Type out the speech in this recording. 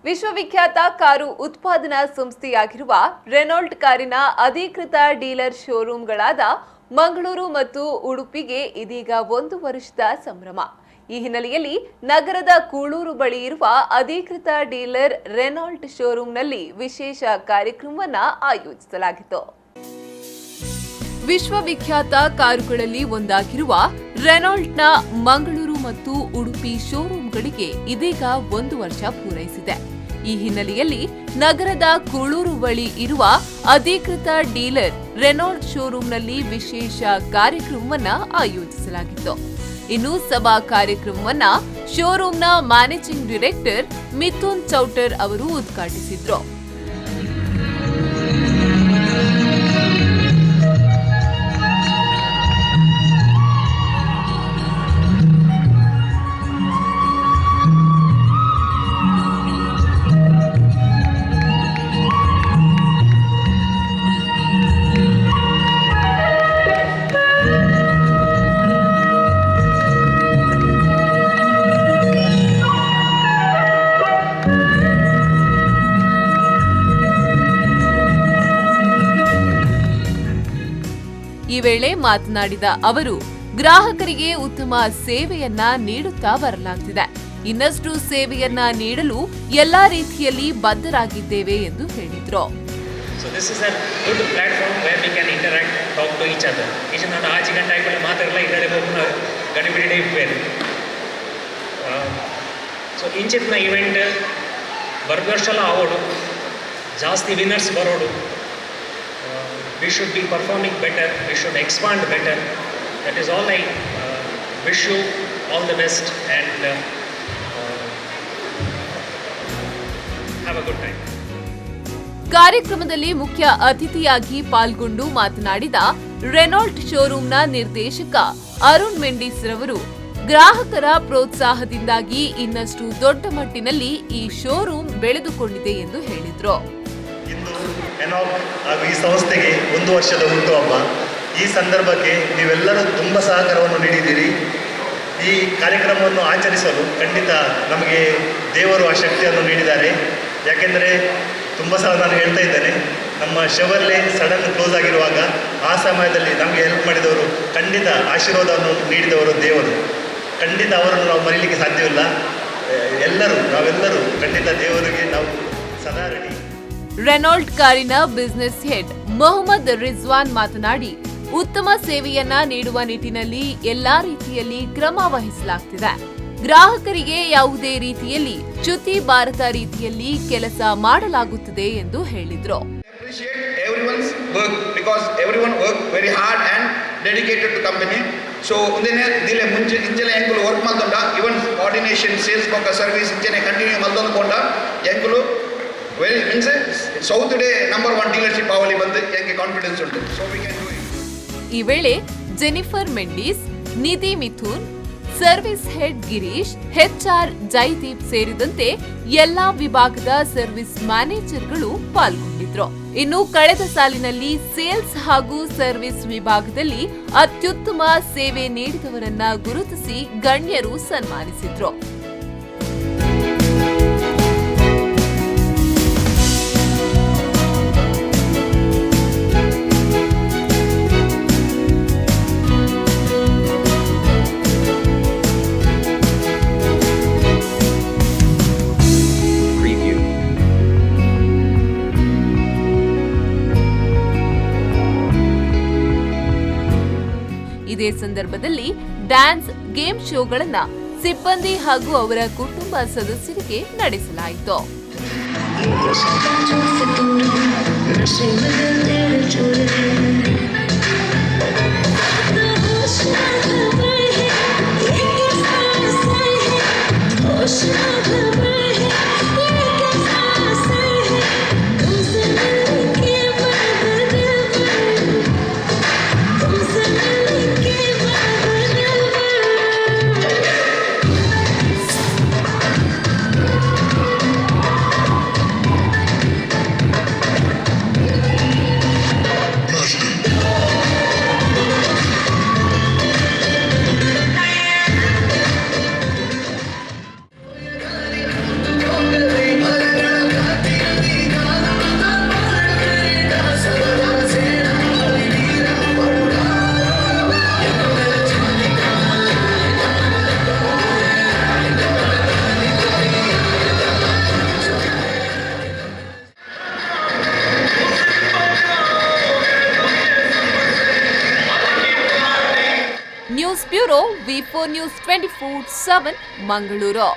ವಿಶ್ವವಿಖ್ಯಾತ ಕಾರು ಉತ್ಪಾದನಾ ಸಂಸ್ಥೆಯಾಗಿರುವ ರೆನಾಲ್ಟ್ ಕಾರಿನ ಅಧಿಕೃತ ಡೀಲರ್ ಶೋರೂಮ್ಗಳಾದ ಮಂಗಳೂರು ಮತ್ತು ಉಡುಪಿಗೆ ಇದೀಗ 1 ವರ್ಷದ ಸಂಭ್ರಮ. ಈ ಹಿನ್ನೆಲೆಯಲ್ಲಿ ನಗರದ ಕೂಳೂರು ಬಳಿ ಇರುವ ಅಧಿಕೃತ ಡೀಲರ್ ರೆನಾಲ್ಟ್ ಶೋರೂಮ್ನಲ್ಲಿ ವಿಶೇಷ ಕಾರ್ಯಕ್ರಮವನ್ನು ಆಯೋಜಿಸಲಾಗಿತ್ತು. ವಿಶ್ವವಿಖ್ಯಾತ ಕಾರುಗಳಲ್ಲಿ ಒಂದಾಗಿರುವ ರೆನಾಲ್ಟ್ನ ಮಂಗಳೂರು ಮತ್ತು ಉಡುಪಿ ಶೋರೂಮ್ಗಳಿಗೆ ಇದೀಗ 1 ವರ್ಷ ಪೂರೈಸಿದೆ. ಈ ಹಿನ್ನೆಲೆಯಲ್ಲಿ ನಗರದ ಕೂಳೂರು ಬಳಿ ಇರುವ ಅಧಿಕೃತ ಡೀಲರ್ ರೆನಾಲ್ಟ್ ಶೋರೂಮ್ನಲ್ಲಿ ವಿಶೇಷ ಕಾರ್ಯಕ್ರಮವನ್ನು ಆಯೋಜಿಸಲಾಗಿತ್ತು. ಇನ್ನು ಸಭಾ ಕಾರ್ಯಕ್ರಮವನ್ನ ಶೋರೂಮ್ನ ಮ್ಯಾನೇಜಿಂಗ್ ಡೈರೆಕ್ಟರ್ ಮಿಥುನ್ ಚೌಟರ್ ಅವರು ಉದ್ಘಾಟಿಸಿದ್ರು. ಈ ವೇಳೆ ಮಾತನಾಡಿದ ಅವರು, ಗ್ರಾಹಕರಿಗೆ ಉತ್ತಮ ಸೇವೆಯನ್ನ ನೀಡುತ್ತಾ ಬರಲಾಗುತ್ತಿದೆ. ಇನ್ನಷ್ಟು ಸೇವೆಯನ್ನ ನೀಡಲು ಎಲ್ಲಾ ರೀತಿಯಲ್ಲಿ ಬದ್ಧರಾಗಿದ್ದೇವೆ ಎಂದು ಹೇಳಿದರು. ಇಂಚಿನ ಇವೆಂಟ್ ಬರ್ಗರ್ಷಲ್ಲ ಆಗೋಡು ಜಾಸ್ತಿ winners ಬರೋಡು. We should be performing better, we should expand better. That is all. I wish you all the best and have a good time. ಕಾರ್ಯಕ್ರಮದಲ್ಲಿ ಮುಖ್ಯ ಅತಿಥಿಯಾಗಿ ಪಾಲ್ಗೊಂಡು ಮಾತನಾಡಿದ ರೆನಾಲ್ಟ್ ಶೋರೂಮ್ನ ನಿರ್ದೇಶಕ ಅರುಣ್ ಮೆಂಡಿಸ್ ರವರು, ಗ್ರಾಹಕರ ಪ್ರೋತ್ಸಾಹದಿಂದಾಗಿ ಇನ್ನಷ್ಟು ದೊಡ್ಡ ಮಟ್ಟಿನಲ್ಲಿ ಈ ಶೋರೂಮ್ ಬೆಳೆದುಕೊಂಡಿದೆ ಎಂದು ಹೇಳಿದರು. ಹಾಗೂ ಈ ಸಂಸ್ಥೆಗೆ 1 ವರ್ಷದ ಹುಟ್ಟುಹಬ್ಬ. ಈ ಸಂದರ್ಭಕ್ಕೆ ನೀವೆಲ್ಲರೂ ತುಂಬ ಸಹಕಾರವನ್ನು ನೀಡಿದ್ದೀರಿ. ಈ ಕಾರ್ಯಕ್ರಮವನ್ನು ಆಚರಿಸಲು ಖಂಡಿತ ನಮಗೆ ದೇವರು ಆ ಶಕ್ತಿಯನ್ನು ನೀಡಿದ್ದಾರೆ. ಯಾಕೆಂದರೆ ತುಂಬ ಸಲ ನಾನು ಹೇಳ್ತಾ ಇದ್ದೇನೆ, ನಮ್ಮ ಶೆವರ್ಲೆ ಸಡನ್ ಕ್ಲೋಸ್ ಆಗಿರುವಾಗ ಆ ಸಮಯದಲ್ಲಿ ನಮಗೆ ಹೆಲ್ಪ್ ಮಾಡಿದವರು, ಖಂಡಿತ ಆಶೀರ್ವಾದವನ್ನು ನೀಡಿದವರು ದೇವರು. ಖಂಡಿತ ಅವರನ್ನು ನಾವು ಮರೀಲಿಕ್ಕೆ ಸಾಧ್ಯವಿಲ್ಲ. ನಾವೆಲ್ಲರೂ ಖಂಡಿತ ದೇವರಿಗೆ ನಾವು ಸದಾ ರೆಡಿ. ರೆನಾಲ್ಟ್ ಕಾರಿನ ಬಿಸಿನೆಸ್ ಹೆಡ್ ಮೊಹಮ್ಮದ್ ರಿಜ್ವಾನ್ ಮಾತನಾಡಿ, ಉತ್ತಮ ಸೇವೆಯನ್ನ ನೀಡುವ ನಿಟ್ಟಿನಲ್ಲಿ ಎಲ್ಲಾ ರೀತಿಯಲ್ಲಿ ಕ್ರಮ ವಹಿಸಲಾಗುತ್ತಿದೆ. ಗ್ರಾಹಕರಿಗೆ ಯಾವುದೇ ರೀತಿಯಲ್ಲಿ ಚ್ಯುತಿ ಬಾರದ ರೀತಿಯಲ್ಲಿ ಕೆಲಸ ಮಾಡಲಾಗುತ್ತದೆ ಎಂದು ಹೇಳಿದರು. ಸೊ ಇಂದಿನ ಇಂಜನೆ ಎಂಕುಲು ವರ್ಕ್ ಮಾಡ್ಕೊಂಡ ಇವನ್ ಕೋಆರ್ಡಿನೇಷನ್ ಸೇಲ್ಸ್ ಪಕ್ಕ ಸರ್ವಿಸ್ ಇಂಜನೆ ಕಂಟಿನ್ಯೂ ಮಲ್ದೊಂದುಕೊಂಡ ಎಂಕುಲು ವೆರಿ ಮೀನ್ಸ್ ಸೌತ್ ಡೇ ನಂಬರ್ 1 ಡೀಲರ್ಶಿಪ್ ಅವಲಿ ಬಂದು ಎಂಗೆ ಕಾನ್ಫಿಡೆನ್ಸ್ ಉಂಟು. So we can do it. ಈ ವೇಳೆ Jennifer Mendis, Nidhi Mithun, service head Girish, HR Jaideep ಸೇರಿದಂತೆ ಎಲ್ಲಾ ವಿಭಾಗದ ಸರ್ವಿಸ್ ಮ್ಯಾನೇಜರ್ಗಳು ಪಾಲ್ಗೊಂಡಿದ್ರು. ಇನ್ನು ಕಳೆದ ಸಾಲಿನಲ್ಲಿ ಸೇಲ್ಸ್ ಹಾಗೂ ಸರ್ವಿಸ್ ವಿಭಾಗದಲ್ಲಿ ಅತ್ಯುತ್ತಮ ಸೇವೆ ನೀಡಿದವರನ್ನ ಗುರುತಿಸಿ ಗಣ್ಯರು ಸನ್ಮಾನಿಸಿದ್ರು. ಇದೇ ಸಂದರ್ಭದಲ್ಲಿ ಡ್ಯಾನ್ಸ್, ಗೇಮ್ ಶೋಗಳನ್ನ ಸಿಬ್ಬಂದಿ ಹಾಗೂ ಅವರ ಕುಟುಂಬ ಸದಸ್ಯರಿಗೆ ನಡೆಸಲಾಯಿತು. News bureau, V4 News 24/7 Mangaluru.